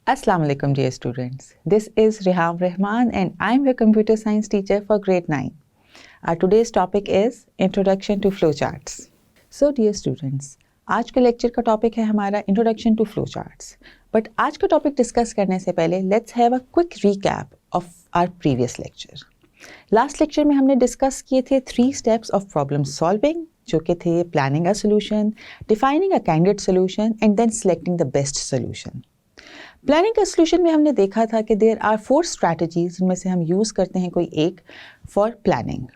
Assalamu alaikum dear students. This is Reham Rahman and I'm your computer science teacher for grade 9. Our today's topic is Introduction to Flowcharts. So dear students, आज के lecture का topic है हमारा Introduction to Flowcharts. But आज का topic discuss करने से पहले let's have a quick recap of our previous lecture. Last lecture में हमने डिस्कस किए थे 3 steps of problem solving जो कि थे planning a solution, defining a candidate solution and then selecting the best solution. Planning का सोल्यूशन में हमने देखा था कि देयर आर 4 स्ट्रैटेजीज जिनमें से हम यूज़ करते हैं कोई एक फॉर प्लानिंग.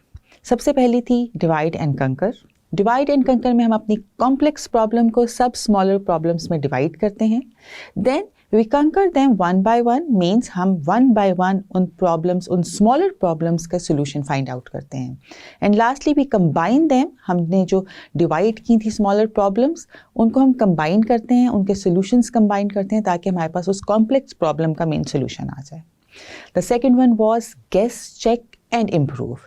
सबसे पहली थी डिवाइड एंड कंकर. डिवाइड एंड कंकर में हम अपनी कॉम्प्लेक्स प्रॉब्लम को सब स्मॉलर प्रॉब्लम्स में डिवाइड करते हैं. Then we conquer them one by one, means हम वन बाय वन उन प्रॉब्लम्स, उन स्मॉलर प्रॉब्लम्स का सोल्यूशन फाइंड आउट करते हैं. And lastly we combine them. हमने जो डिवाइड की थी स्मॉलर प्रॉब्लम्स उनको हम कंबाइन करते हैं, उनके सोल्यूशंस कंबाइन करते हैं ताकि हमारे पास उस कॉम्प्लेक्स प्रॉब्लम का मेन सोल्यूशन आ जाए. The second one was guess, check and improve.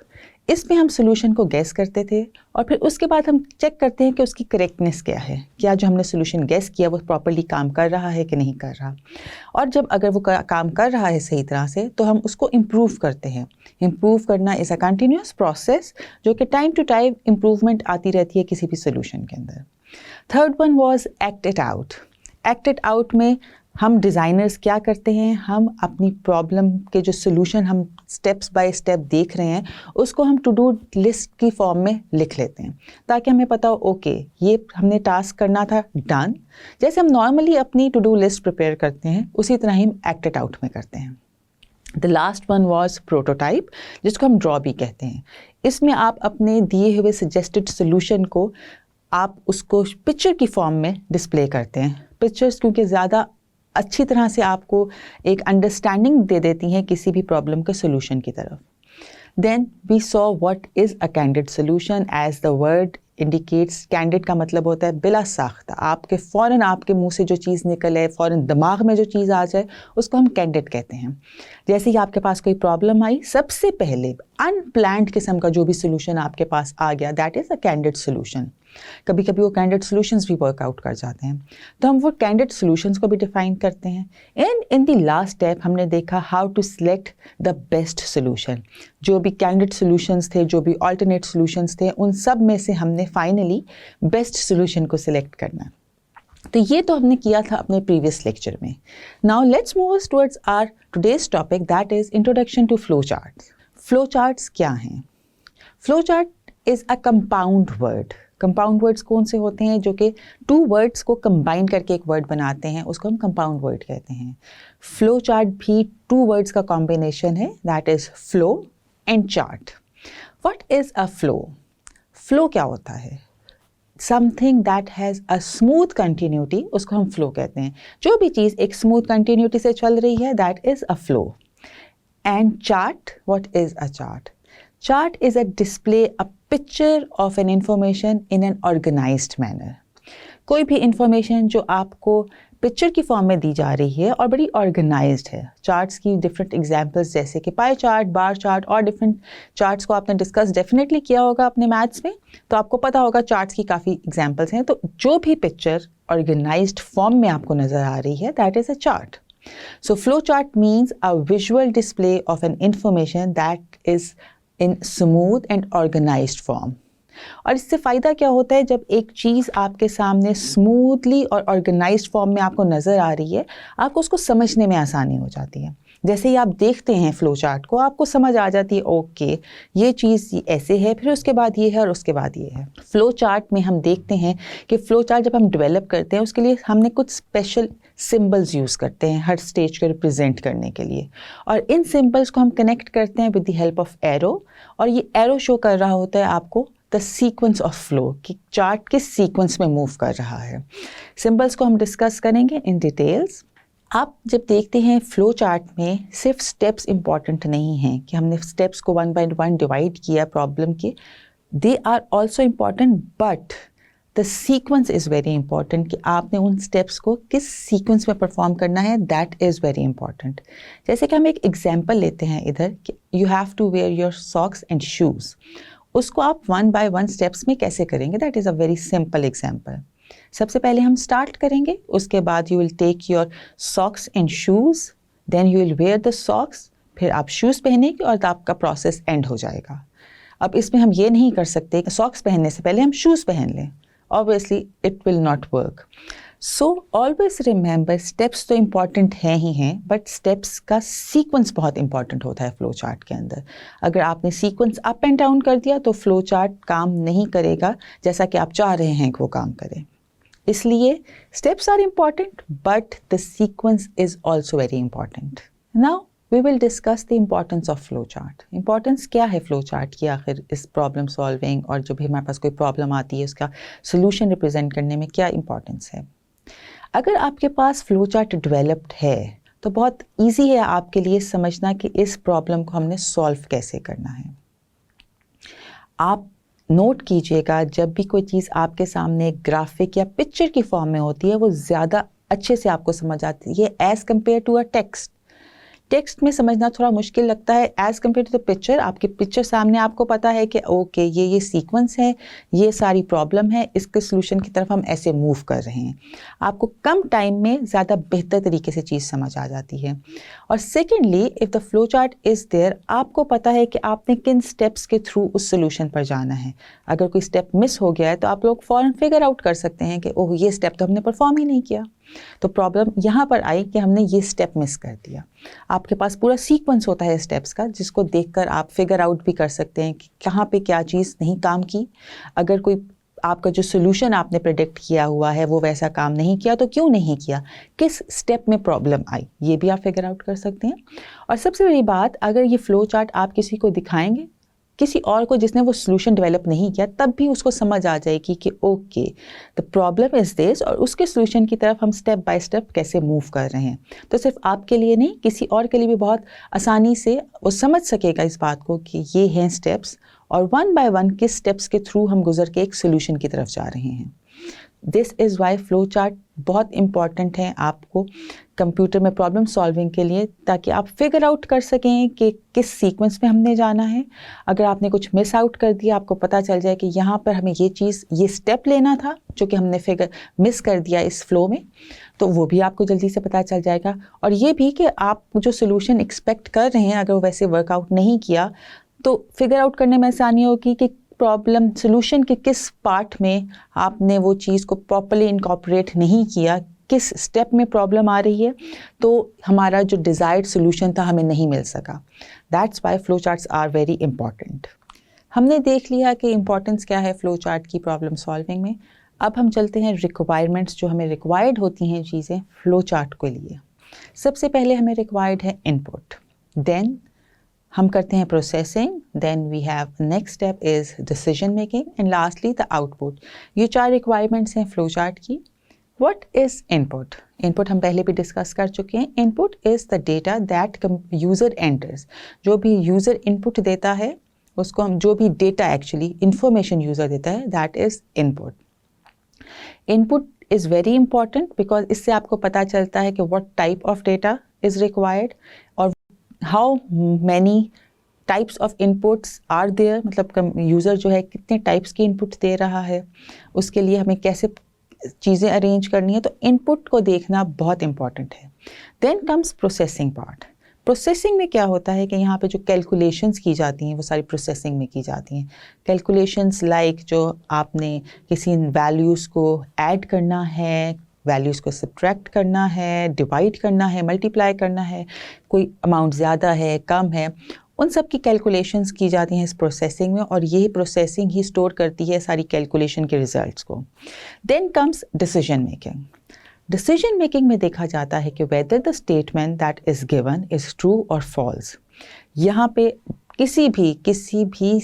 इसमें हम सोल्यूशन को गैस करते थे और फिर उसके बाद हम चेक करते हैं कि उसकी करेक्टनेस क्या है, क्या जो हमने सोल्यूशन गैस किया वो प्रॉपर्ली काम कर रहा है कि नहीं कर रहा. और जब अगर वो काम कर रहा है सही तरह से तो हम उसको इम्प्रूव करते हैं. इम्प्रूव करना इज़ अ कंटिन्यूस प्रोसेस जो कि टाइम टू टाइम इम्प्रूवमेंट आती रहती है किसी भी सोल्यूशन के अंदर. Third one was act it out. Act it out में हम डिज़ाइनर्स क्या करते हैं, हम अपनी प्रॉब्लम के जो सोल्यूशन हम स्टेप्स बाय स्टेप देख रहे हैं उसको हम टू डू लिस्ट की फॉर्म में लिख लेते हैं ताकि हमें पता हो ओके ये हमने टास्क करना था, डन. जैसे हम नॉर्मली अपनी टू डू लिस्ट प्रिपेयर करते हैं उसी तरह ही हम एक्ट इट आउट में करते हैं. The last one was prototype, जिसको हम ड्रॉ भी कहते हैं. इसमें आप अपने दिए हुए सजेस्टेड सोल्यूशन को आप उसको पिक्चर की फॉर्म में डिस्प्ले करते हैं. पिक्चर्स क्योंकि ज़्यादा अच्छी तरह से आपको एक अंडरस्टैंडिंग दे देती हैं किसी भी प्रॉब्लम के सोल्यूशन की तरफ. Then we saw what is a candid solution. As the word indicates, candid का मतलब होता है बिला साख्ता. आपके फ़ौरन आपके मुंह से जो चीज़ निकले, फ़ौरन दिमाग में जो चीज़ आ जाए उसको हम कैंडिड कहते हैं. जैसे ही आपके पास कोई प्रॉब्लम आई, सबसे पहले अनप्लान्ड किस्म का जो भी सोल्यूशन आपके पास आ गया, that is a candid solution. कभी कभी वो कैंडिड सॉल्यूशंस भी वर्कआउट कर जाते हैं तो हम वो कैंडिड सॉल्यूशंस को भी डिफाइन करते हैं. And in the last step हमने देखा how to select the best solution. जो भी कैंडिड सॉल्यूशंस थे, जो भी अल्टरनेट सॉल्यूशंस थे, उन सब में से हमने फाइनली बेस्ट सॉल्यूशन को सिलेक्ट करना. तो ये तो हमने किया था अपने प्रीवियस लेक्चर में. Now let's move towards our today's topic, that is introduction to flow charts. Flow charts क्या हैं? Flow chart is a compound word. Compound words कौन से होते हैं? जो कि 2 वर्ड्स को कंबाइन करके एक वर्ड बनाते हैं, उसको हम कंपाउंड वर्ड कहते हैं. फ्लो चार्ट भी 2 वर्ड्स का कॉम्बिनेशन है, that is flow and chart. What is a flow? Flow क्या होता है? Something that has a smooth continuity, उसको हम फ्लो कहते हैं. जो भी चीज़ एक स्मूथ कंटिन्यूटी से चल रही है, that is a flow. And chart, what is a chart? Chart is a display, a picture of an information in an organized manner. कोई भी इंफॉर्मेशन जो आपको पिक्चर की फॉर्म में दी जा रही है और बड़ी ऑर्गेनाइज्ड है. चार्ट्स की डिफरेंट एग्जांपल्स जैसे कि पाई चार्ट, बार चार्ट और डिफरेंट चार्ट्स को आपने डिस्कस डेफिनेटली किया होगा अपने मैथ्स में, तो आपको पता होगा चार्ट्स की काफ़ी एग्जांपल्स हैं. तो जो भी पिक्चर ऑर्गेनाइज्ड फॉर्म में आपको नज़र आ रही है, that is a chart. So flow chart means a visual display of an information that is in smooth and organized form. और इससे फ़ायदा क्या होता है? जब एक चीज़ आपके सामने स्मूथली और ऑर्गेनाइज्ड फॉर्म में आपको नज़र आ रही है, आपको उसको समझने में आसानी हो जाती है. जैसे ही आप देखते हैं फ्लो चार्ट को, आपको समझ आ जाती है ओके ये चीज़ ऐसे है, फिर उसके बाद ये है और उसके बाद ये है. फ्लो चार्ट में हम देखते हैं कि फ्लो चार्ट जब हम डेवलप करते हैं उसके लिए हमने कुछ स्पेशल सिंबल्स यूज़ करते हैं हर स्टेज को रिप्रेजेंट करने के लिए. और इन सिंबल्स को हम कनेक्ट करते हैं with the help of arrow. और ये एरो शो कर रहा होता है आपको द सीक्वेंस ऑफ फ्लो, कि चार्ट किस सीक्वेंस में मूव कर रहा है. सिंबल्स को हम डिस्कस करेंगे इन डिटेल्स. आप जब देखते हैं फ्लो चार्ट में सिर्फ स्टेप्स इम्पॉर्टेंट नहीं हैं कि हमने स्टेप्स को 1 by 1 डिवाइड किया प्रॉब्लम के. They are also important, but the sequence is very important कि आपने उन स्टेप्स को किस सीक्वेंस में परफॉर्म करना है, दैट इज़ वेरी इंपॉर्टेंट. जैसे कि हम एक एग्जांपल लेते हैं इधर कि you have to wear your socks and shoes. उसको आप 1 by 1 स्टेप्स में कैसे करेंगे? That is a very simple example. सबसे पहले हम स्टार्ट करेंगे, उसके बाद you will take your socks and shoes, then you will wear the socks, फिर आप शूज़ पहनेंगे और आपका प्रोसेस एंड हो जाएगा। अब इसमें हम ये नहीं कर सकते कि सॉक्स पहनने से पहले हम शूज़ पहन लें, obviously it will not work. So always remember, steps तो इम्पॉर्टेंट हैं ही हैं, बट स्टेप्स का सीक्वेंस बहुत इंपॉर्टेंट होता है फ्लो चार्ट के अंदर। अगर आपने सीक्वेंस अप एंड डाउन कर दिया तो फ्लो चार्ट काम नहीं करेगा जैसा कि आप चाह रहे हैं कि वो काम करे। इसलिए steps are important but the sequence is also very important. Now we will discuss the importance of flow chart. Importance क्या है फ्लो चार्ट की आखिर इस प्रॉब्लम सॉल्विंग और जो भी हमारे पास कोई प्रॉब्लम आती है उसका सोल्यूशन रिप्रेजेंट करने में क्या इंपॉर्टेंस है। अगर आपके पास फ्लो चार्ट डेवलप्ड है तो बहुत इजी है आपके लिए समझना कि इस प्रॉब्लम को हमने सॉल्व कैसे करना है। आप नोट कीजिएगा, जब भी कोई चीज़ आपके सामने ग्राफिक या पिक्चर की फॉर्म में होती है वो ज़्यादा अच्छे से आपको समझ आती है as compare to a text. Text में समझना थोड़ा मुश्किल लगता है as compare to the picture. आपकी पिक्चर सामने आपको पता है कि ओके ये सीक्वेंस है, ये सारी प्रॉब्लम है, इसके सोल्यूशन की तरफ हम ऐसे मूव कर रहे हैं। आपको कम टाइम में ज़्यादा बेहतर तरीके से चीज़ समझ आ जाती है। और secondly, if the flow chart is there, आपको पता है कि आपने किन स्टेप्स के थ्रू उस सोल्यूशन पर जाना है। अगर कोई स्टेप मिस हो गया है तो आप लोग फ़ौरन फिगर आउट कर सकते हैं कि ओह ये स्टेप तो हमने परफॉर्म ही नहीं किया। तो प्रॉब्लम यहाँ पर आई कि हमने ये स्टेप मिस कर दिया। आपके पास पूरा सीक्वेंस होता है स्टेप्स का, जिसको देखकर आप फिगर आउट भी कर सकते हैं कि कहाँ पे क्या चीज़ नहीं काम की। अगर कोई आपका जो सोल्यूशन आपने प्रेडिक्ट किया हुआ है वो वैसा काम नहीं किया तो क्यों नहीं किया, किस स्टेप में प्रॉब्लम आई, ये भी आप फिगर आउट कर सकते हैं। और सबसे बड़ी बात, अगर ये फ्लो चार्ट आप किसी को दिखाएंगे, किसी और को जिसने वो सोल्यूशन डेवलप नहीं किया, तब भी उसको समझ आ जाएगी कि okay the problem is this और उसके सोल्यूशन की तरफ हम स्टेप बाय स्टेप कैसे मूव कर रहे हैं। तो सिर्फ आपके लिए नहीं, किसी और के लिए भी बहुत आसानी से वो समझ सकेगा इस बात को कि ये हैं स्टेप्स और वन बाय वन किस स्टेप्स के थ्रू हम गुजर के एक सोल्यूशन की तरफ जा रहे हैं। This is why flow chart बहुत इंपॉर्टेंट है आपको कंप्यूटर में प्रॉब्लम सॉल्विंग के लिए, ताकि आप फिगर आउट कर सकें कि किस सीक्वेंस में हमने जाना है। अगर आपने कुछ मिस आउट कर दिया, आपको पता चल जाए कि यहाँ पर हमें ये स्टेप लेना था जो कि हमने मिस कर दिया इस फ्लो में, तो वो भी आपको जल्दी से पता चल जाएगा। और ये भी कि आप जो सोल्यूशन एक्सपेक्ट कर रहे हैं अगर वो वैसे वर्कआउट नहीं किया तो फिगर आउट करने में आसानी होगी कि प्रॉब्लम सोल्यूशन के किस पार्ट में आपने वो चीज़ को प्रॉपर्ली इनकॉर्पोरेट नहीं किया, किस स्टेप में प्रॉब्लम आ रही है, तो हमारा जो डिज़ायर्ड सोल्यूशन था हमें नहीं मिल सका। That's why flow charts are very important. हमने देख लिया कि इंपॉर्टेंस क्या है फ्लो चार्ट की प्रॉब्लम सॉल्विंग में। अब हम चलते हैं रिक्वायरमेंट्स, जो हमें रिक्वायर्ड होती हैं चीज़ें फ्लो चार्ट के लिए। सबसे पहले हमें रिक्वायर्ड है इनपुट, देन हम करते हैं processing, then we have next step is decision making and lastly the output. ये 4 रिक्वायरमेंट्स हैं फ्लो चार्ट की। What is input? इनपुट हम पहले भी डिस्कस कर चुके हैं। Input is the data that user enters. जो भी यूज़र इनपुट देता है उसको हम, जो भी डेटा एक्चुअली इंफॉर्मेशन यूज़र देता है, that is input. Input is very important because इससे आपको पता चलता है कि what type of data is required और how many types of inputs are there, मतलब यूज़र जो है कितने टाइप्स की इनपुट दे रहा है, उसके लिए हमें कैसे चीज़ें अरेंज करनी है। तो इनपुट को देखना बहुत इंपॉर्टेंट है। Then comes processing part. Processing में क्या होता है कि यहाँ पे जो कैलकुलेशंस की जाती हैं वो सारी प्रोसेसिंग में की जाती हैं। कैलकुलेशंस लाइक जो आपने किसी वैल्यूज़ को ऐड करना है, वैल्यूज़ को सब्ट्रैक्ट करना है, डिवाइड करना है, मल्टीप्लाई करना है, कोई अमाउंट ज़्यादा है कम है, उन सब की कैलकुलेशंस की जाती हैं इस प्रोसेसिंग में और यही प्रोसेसिंग ही स्टोर करती है सारी कैलकुलेशन के रिजल्ट्स को। Then comes decision making. Decision making में देखा जाता है कि whether the statement that is given is true और फॉल्स। यहाँ पे किसी भी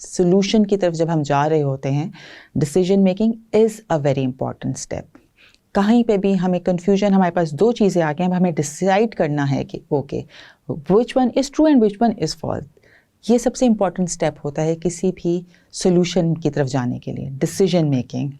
सोल्यूशन की तरफ जब हम जा रहे होते हैं, decision making is a very important step. कहीं पे भी हमें कन्फ्यूजन, हमारे पास 2 चीज़ें आ गई हैं, हमें डिसाइड करना है कि okay which one is true and which one is false. ये सबसे इम्पॉर्टेंट स्टेप होता है किसी भी सोल्यूशन की तरफ जाने के लिए, decision making.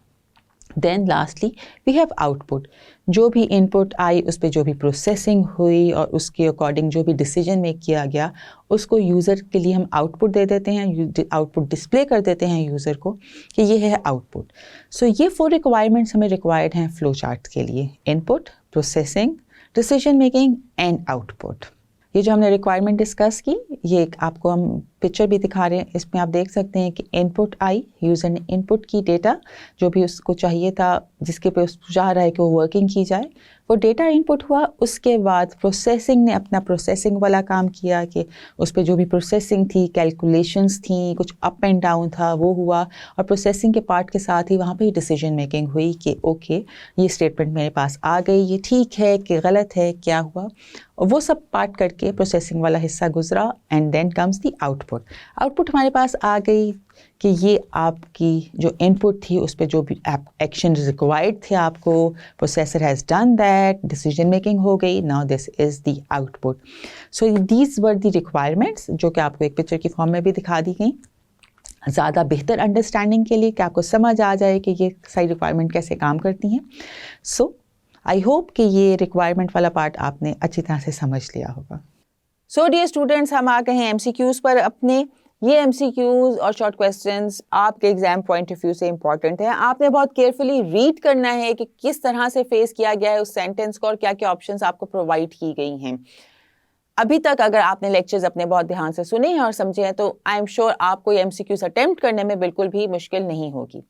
Then lastly we have output, जो भी इनपुट आई उस पर जो भी प्रोसेसिंग हुई और उसके अकॉर्डिंग जो भी डिसीजन मेक किया गया उसको यूज़र के लिए हम आउटपुट दे देते हैं, आउटपुट डिस्प्ले कर देते हैं यूज़र को कि ये है आउटपुट। सो ये 4 रिक्वायरमेंट्स हमें रिक्वायर्ड हैं फ्लो चार्ट के लिए, input, processing, decision making and output. ये जो हमने रिक्वायरमेंट डिस्कस की, ये आपको हम पिक्चर भी दिखा रहे हैं, इसमें आप देख सकते हैं कि इनपुट आई, यूज़र ने इनपुट की डेटा जो भी उसको चाहिए था, जिसके पे उसको चाह रहा है कि वो वर्किंग की जाए, वो डेटा इनपुट हुआ। उसके बाद प्रोसेसिंग ने अपना प्रोसेसिंग वाला काम किया कि उस पर जो भी प्रोसेसिंग थी, कैलकुलेशंस थी, कुछ अप एंड डाउन था, वो हुआ। और प्रोसेसिंग के पार्ट के साथ ही वहाँ पे डिसीजन मेकिंग हुई कि ओके ये स्टेटमेंट मेरे पास आ गई, ये ठीक है कि गलत है, क्या हुआ, और वो सब पार्ट करके प्रोसेसिंग वाला हिस्सा गुजरा। And then comes the output. Output हमारे पास आ गई कि ये आपकी जो इनपुट थी उस पर जो भी एक्शन रिक्वायर्ड थे आपको, processor has done that, decision making हो गई, now this is the output. So these were the requirements जो कि आपको एक पिक्चर की फॉर्म में भी दिखा दी गई, ज़्यादा बेहतर अंडरस्टैंडिंग के लिए कि आपको समझ आ जाए कि ये सारी रिक्वायरमेंट कैसे काम करती हैं। सो आई होप कि ये रिक्वायरमेंट वाला पार्ट आपने अच्छी तरह से समझ लिया होगा। सो डियर स्टूडेंट्स, हम आ गए हैं MCQs पर अपने। ये MCQs और शॉर्ट क्वेश्चंस आपके एग्जाम पॉइंट ऑफ व्यू से इंपॉर्टेंट है। आपने बहुत केयरफुली रीड करना है कि किस तरह से फेस किया गया है उस सेंटेंस को और क्या क्या ऑप्शंस आपको प्रोवाइड की गई हैं। अभी तक अगर आपने लेक्चर्स अपने बहुत ध्यान से सुने हैं और समझे हैं तो आई एम श्योर आपको ये MCQs अटेम्प्ट करने में बिल्कुल भी मुश्किल नहीं होगी।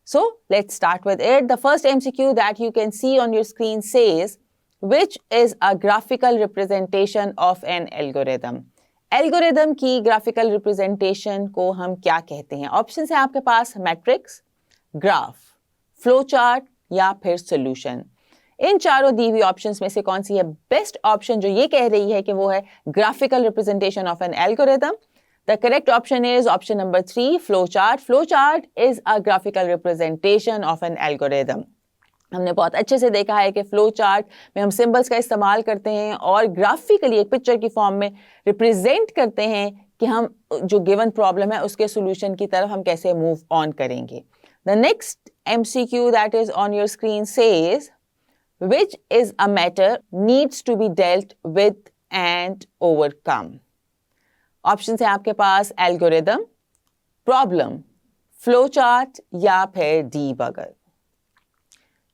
So let's start with it. The first MCQ that you can see on your screen says, which is a graphical representation of an algorithm? Algorithm की graphical representation को हम क्या कहते हैं? Options है आपके पास मैट्रिक्स, ग्राफ, फ्लो चार्ट या फिर सॉल्यूशन। इन चारों दी हुई ऑप्शंस में से कौन सी है बेस्ट ऑप्शन जो ये कह रही है कि वो है graphical representation of an algorithm? The correct option is option number 3, flowchart. Flowchart is a graphical representation of an algorithm. हमने बहुत अच्छे से देखा है कि फ्लो चार्ट में हम सिंबल्स का इस्तेमाल करते हैं और ग्राफिकली एक पिक्चर की फॉर्म में रिप्रेजेंट करते हैं कि हम जो गिवन प्रॉब्लम है उसके सॉल्यूशन की तरफ हम कैसे मूव ऑन करेंगे। The next MCQ that is on your screen says, which is a matter needs to be dealt with and overcome? Option है आपके पास एल्गोरिदम, प्रॉब्लम, फ्लो चार्ट या फिर debugger.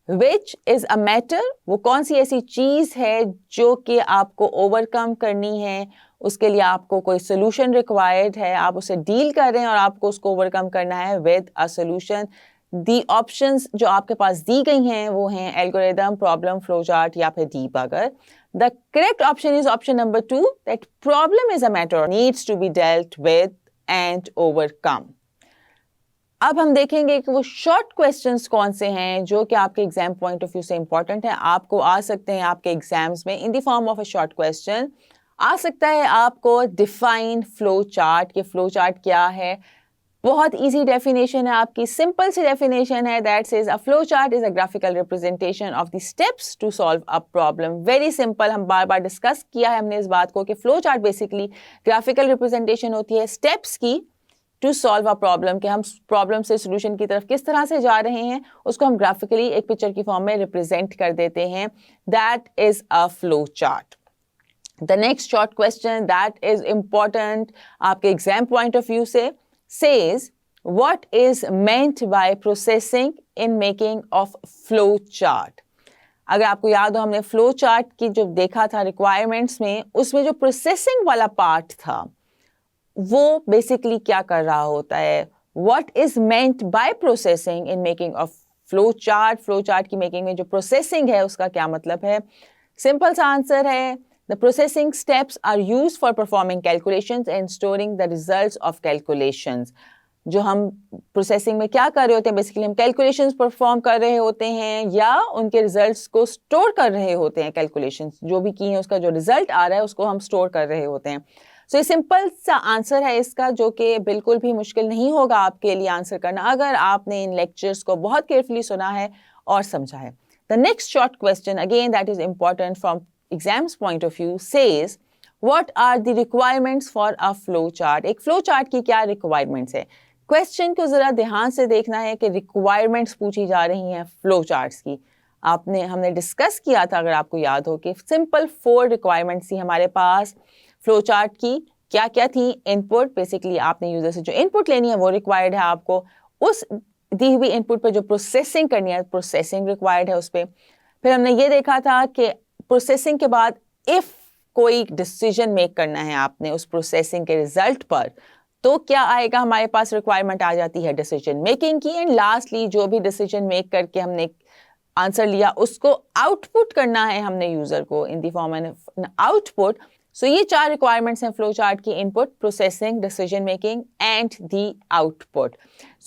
Which is a matter, वो कौन सी ऐसी चीज है जो कि आपको ओवरकम करनी है, उसके लिए आपको कोई सोल्यूशन रिक्वायर्ड है, आप उसे डील कर रहे हैं और आपको उसको ओवरकम करना है with a solution. The options जो आपके पास दी गई हैं वो हैं एल्गोरिदम, प्रॉब्लम, फ्लो चार्ट या फिर debugger. The correct option is option number 2, that problem is a matter needs to be dealt with and overcome. अब हम देखेंगे कि वो शॉर्ट क्वेश्चंस कौन से हैं जो कि आपके एग्जाम पॉइंट ऑफ व्यू से इंपॉर्टेंट है, आपको आ सकते हैं आपके एग्जाम्स में in the form of a short question. आ सकता है आपको डिफाइन फ्लो चार्ट, कि फ्लो चार्ट क्या है। बहुत इजी डेफिनेशन है आपकी, सिंपल सी डेफिनेशन है, that says a flow chart is a graphical representation of the steps to solve a problem. Very simple, हम बार बार डिस्कस किया है हमने इस बात को कि flow chart basically graphical representation होती है स्टेप्स की टू सॉल्व अ प्रॉब्लम, कि हम प्रॉब्लम से सोल्यूशन की तरफ किस तरह से जा रहे हैं उसको हम ग्राफिकली एक पिक्चर की फॉर्म में रिप्रेजेंट कर देते हैं। That is a flow chart. The next short question that is important आपके एग्जाम पॉइंट ऑफ व्यू से says, what is meant by processing in making of flow chart? अगर आपको याद हो हमने फ्लो चार्ट की जो देखा था रिक्वायरमेंट्स में, उसमें जो प्रोसेसिंग वाला पार्ट था वो बेसिकली क्या कर रहा होता है, what is meant by processing in making of flow chart? Flow chart की मेकिंग में जो प्रोसेसिंग है उसका क्या मतलब है? सिंपल सा आंसर है, the processing steps are used for performing calculations and storing the results of calculations. जो हम प्रोसेसिंग में क्या कर रहे होते हैं, बेसिकली हम कैलकुलेशंस परफॉर्म कर रहे होते हैं या उनके रिजल्ट्स को स्टोर कर रहे होते हैं। कैलकुलेशंस जो भी की हैं उसका जो रिजल्ट आ रहा है उसको हम स्टोर कर रहे होते हैं। सो ये सिंपल सा आंसर है इसका, जो कि बिल्कुल भी मुश्किल नहीं होगा आपके लिए आंसर करना अगर आपने इन लेक्चर्स को बहुत केयरफुली सुना है और समझा है। The next short question again that is important from exams point of view says, what are the requirements for a flow chart? एक flow chart की क्या requirements है? क्वेश्चन को ज़रा ध्यान से देखना है कि रिक्वायरमेंट्स पूछी जा रही हैं फ्लो चार्ट्स की। हमने डिस्कस किया था, अगर आपको याद हो, कि सिंपल 4 रिक्वायरमेंट्स थी हमारे पास फ्लो चार्ट की। क्या क्या थी? इनपुट, बेसिकली आपने यूजर से जो इनपुट लेनी है वो रिक्वायर्ड है आपको। उस दी हुई इनपुट पर जो प्रोसेसिंग करनी है, प्रोसेसिंग रिक्वायर्ड है उस पर। फिर हमने ये देखा था कि प्रोसेसिंग के बाद इफ़ कोई डिसीजन मेक करना है आपने उस प्रोसेसिंग के रिजल्ट पर, तो क्या आएगा? हमारे पास रिक्वायरमेंट आ जाती है डिसीजन मेकिंग की। एंड लास्टली जो भी डिसीजन मेक करके हमने आंसर लिया उसको आउटपुट करना है हमने यूजर को in the form of output. So ये 4 रिक्वायरमेंट्स हैं फ्लो चार्ट की: input, processing, decision making and the output.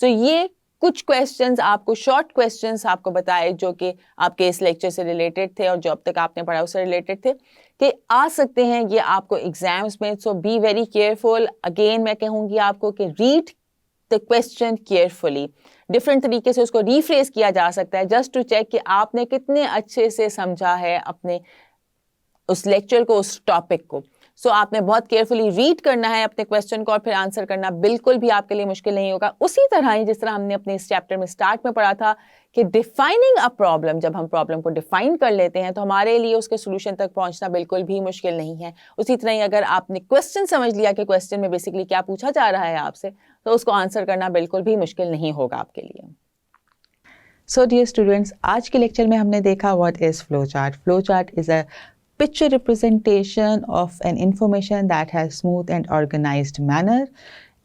So ये कुछ क्वेश्चंस आपको, शॉर्ट क्वेश्चंस आपको बताए जो कि आपके इस लेक्चर से रिलेटेड थे और जो अब तक आपने पढ़ा उससे रिलेटेड थे, कि आ सकते हैं ये आपको एग्जाम्स में। सो बी वेरी केयरफुल। अगेन मैं कहूँगी आपको कि read the question carefully. Different तरीके से उसको रीफ्रेज किया जा सकता है जस्ट टू चेक कि आपने कितने अच्छे से समझा है अपने उस लेक्चर को, उस टॉपिक को। सो आपने बहुत केयरफुली रीड करना है अपने क्वेश्चन को और फिर आंसर करना बिल्कुल भी आपके लिए मुश्किल नहीं होगा। उसी तरह ही जिस तरह हमने अपने इस चैप्टर में स्टार्ट में पढ़ा था कि डिफाइनिंग अ प्रॉब्लम, जब हम प्रॉब्लम को डिफाइन कर लेते हैं तो हमारे लिए उसके सोल्यूशन तक पहुंचना बिल्कुल भी मुश्किल नहीं है। उसी तरह ही अगर आपने क्वेश्चन समझ लिया कि क्वेश्चन में बेसिकली क्या पूछा जा रहा है आपसे, तो उसको आंसर करना बिल्कुल भी मुश्किल नहीं होगा आपके लिए। सो डियर स्टूडेंट्स, आज के लेक्चर में हमने देखा what is flow chart. Flow chart is a picture representation of an information that has smooth and organized manner.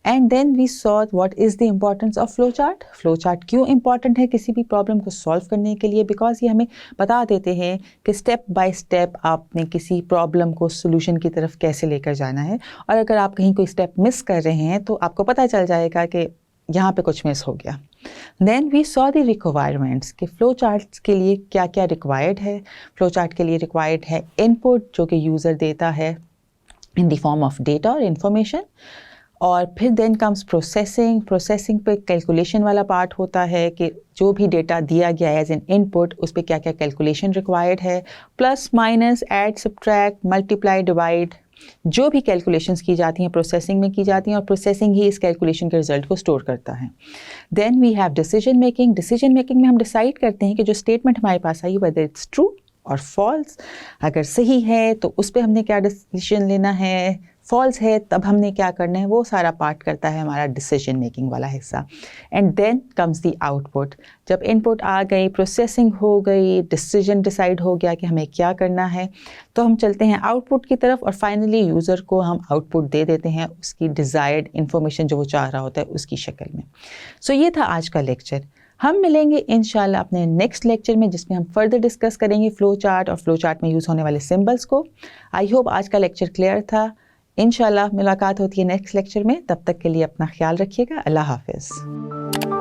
And then we saw what is the importance of flowchart. Flowchart क्यों important है किसी भी problem को solve करने के लिए? Because ये हमें बता देते हैं कि स्टेप बाय स्टेप आपने किसी प्रॉब्लम को सोल्यूशन की तरफ कैसे लेकर जाना है, और अगर आप कहीं कोई स्टेप मिस कर रहे हैं तो आपको पता चल जाएगा कि यहाँ पे कुछ मिस हो गया। Then we saw the requirements कि फ्लो चार्ट्स के लिए क्या क्या रिक्वायर्ड है। फ्लो चार्ट के लिए रिक्वायर्ड है इनपुट जो कि यूज़र देता है इन द फॉर्म ऑफ डेटा और इन्फॉर्मेशन, और फिर देन कम्स प्रोसेसिंग। प्रोसेसिंग पे कैलकुलेशन वाला पार्ट होता है कि जो भी डेटा दिया गया है एज एन इनपुट उस पर क्या क्या कैलकुलेशन रिक्वायर्ड है, plus minus, add, subtract, multiply, divide, जो भी कैलकुलेशंस की जाती हैं प्रोसेसिंग में की जाती हैं और प्रोसेसिंग ही इस कैलकुलेशन के रिजल्ट को स्टोर करता है। Then we have decision making. Decision making में हम डिसाइड करते हैं कि जो स्टेटमेंट हमारे पास आई वेदर इट्स ट्रू और फॉल्स। अगर सही है तो उस पर हमने क्या डिसीजन लेना है, फॉल्स है तब हमने क्या करना है, वो सारा पार्ट करता है हमारा डिसीजन मेकिंग वाला हिस्सा। And then comes the output. जब इनपुट आ गई, प्रोसेसिंग हो गई, डिसीजन डिसाइड हो गया कि हमें क्या करना है, तो हम चलते हैं आउटपुट की तरफ और फाइनली यूज़र को हम आउटपुट दे देते हैं उसकी डिज़ायर्ड इन्फॉर्मेशन जो वो चाह रहा होता है उसकी शक्ल में। सो ये था आज का लेक्चर। हम मिलेंगे इंशाल्लाह अपने नेक्स्ट लेक्चर में जिसमें हम फर्दर डिस्कस करेंगे फ्लो चार्ट और फ्लो चार्ट में यूज़ होने वाले सिंबल्स को। आई होप आज का लेक्चर क्लियर था। इंशाल्लाह मुलाकात होती है नेक्स्ट लेक्चर में। तब तक के लिए अपना ख्याल रखिएगा। अल्लाह हाफिज़।